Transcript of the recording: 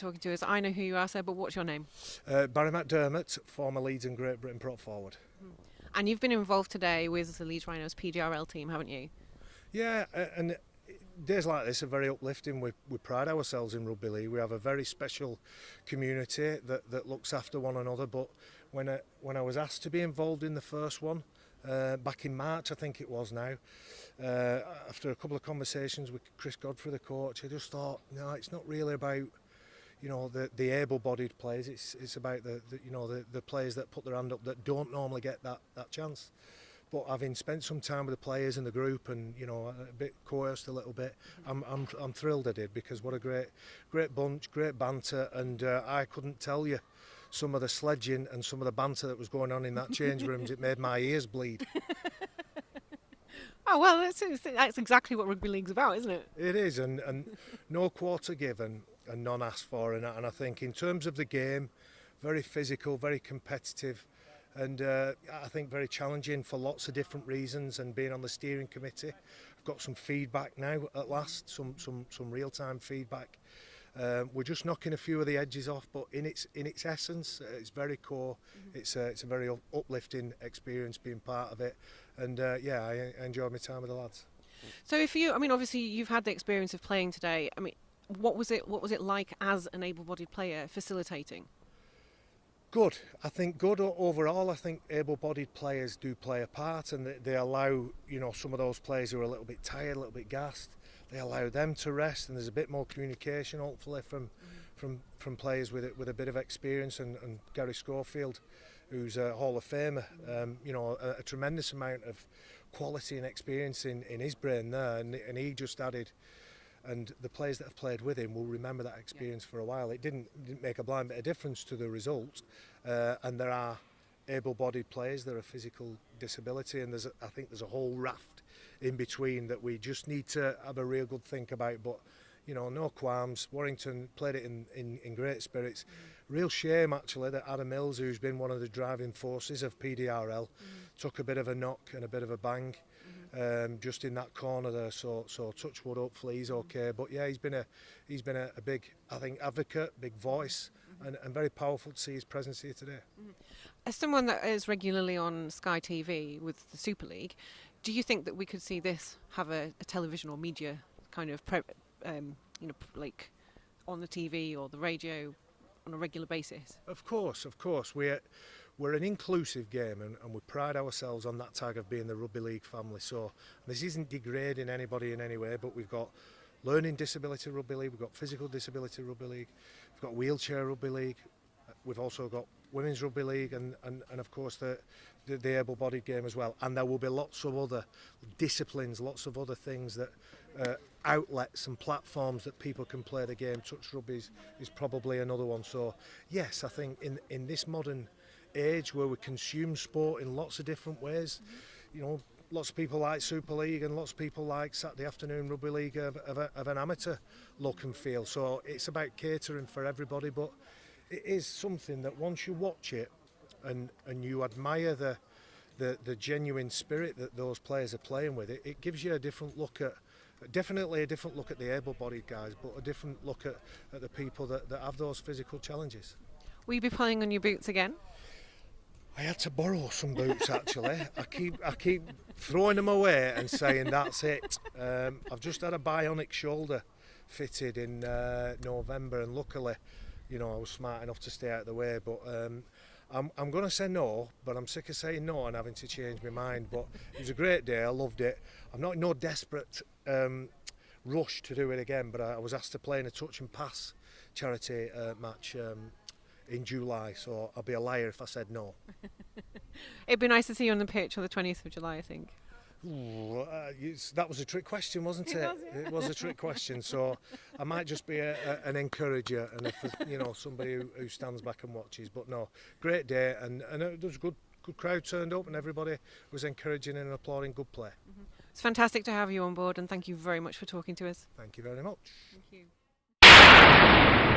talking to us. I know who you are, sir, but what's your name? Barry McDermott, former Leeds and Great Britain prop forward. And you've been involved today with the Leeds Rhinos PDRL team, haven't you? Yeah, and days like this are very uplifting. We pride ourselves in rugby league. We have a very special community that looks after one another. But when I was asked to be involved in the first one, back in March, I think it was now, after a couple of conversations with Chris Godfrey, the coach, I just thought, no, it's not really about, you know, the able-bodied players. It's about the players that put their hand up that don't normally get that chance. But having spent some time with the players and the group, and you know, a bit coerced a little bit, I'm thrilled I did, because what a great bunch, great banter, and I couldn't tell you some of the sledging and some of the banter that was going on in that change rooms. It made my ears bleed. Oh well, that's exactly what rugby league's about, isn't it? It is, and no quarter given and none asked for, and I think in terms of the game, very physical, very competitive. And I think very challenging for lots of different reasons. And being on the steering committee, I've got some feedback now at last, some real-time feedback. We're just knocking a few of the edges off, but in its essence, it's very core. It's a very uplifting experience being part of it. And yeah, I enjoyed my time with the lads. So obviously you've had the experience of playing today. I mean, what was it like as an able-bodied player facilitating? Good. I think good overall. I think able-bodied players do play a part, and they allow, you know, some of those players who are a little bit tired, a little bit gassed, they allow them to rest, and there's a bit more communication hopefully from players with a bit of experience, and Gary Schofield, who's a Hall of Famer, you know, a tremendous amount of quality and experience in his brain there, and he just added. And the players that have played with him will remember that experience for a while. It didn't make a blind bit of difference to the result. And there are able-bodied players, there are physical disability, and I think there's a whole raft in between that we just need to have a real good think about. But, you know, no qualms. Warrington played it in great spirits. Real shame, actually, that Adam Mills, who's been one of the driving forces of PDRL, took a bit of a knock and a bit of a bang. Just in that corner there, so touch wood, hopefully he's okay. But yeah, he's been a big, I think, advocate, big voice, and very powerful to see his presence here today. As someone that is regularly on Sky TV with the Super League, do you think that we could see this have a television or media kind of like on the TV or the radio on a regular basis? Of course. We're an inclusive game, and we pride ourselves on that tag of being the rugby league family. So this isn't degrading anybody in any way, but we've got learning disability rugby league, we've got physical disability rugby league, we've got wheelchair rugby league, we've also got women's rugby league, and of course the able-bodied game as well. And there will be lots of other disciplines, lots of other things that outlets and platforms that people can play the game. Touch rugby is probably another one. So yes, I think in this modern age where we consume sport in lots of different ways, you know, lots of people like Super League and lots of people like Saturday afternoon rugby league of an amateur look and feel. So it's about catering for everybody, but it is something that once you watch it and you admire the genuine spirit that those players are playing with, it gives you a different look at, definitely a different look at the able-bodied guys, but a different look at the people that have those physical challenges. Will you be playing on your boots again? I had to borrow some boots actually. I keep throwing them away and saying that's it. I've just had a bionic shoulder fitted in November, and luckily, you know, I was smart enough to stay out of the way. But I'm going to say no, but I'm sick of saying no and having to change my mind. But it was a great day. I loved it. I'm not in no desperate rush to do it again. But I was asked to play in a touch and pass charity match in July, so I'll be a liar if I said no. It'd be nice to see you on the pitch on the 20th of July, I think. Ooh, that was a trick question, wasn't it? It was a trick question, so I might just be an encourager, and if you know, somebody who stands back and watches. But no, great day, and there was a good crowd turned up, and everybody was encouraging and applauding good play. It's fantastic to have you on board, and thank you very much for talking to us. Thank you very much. Thank you.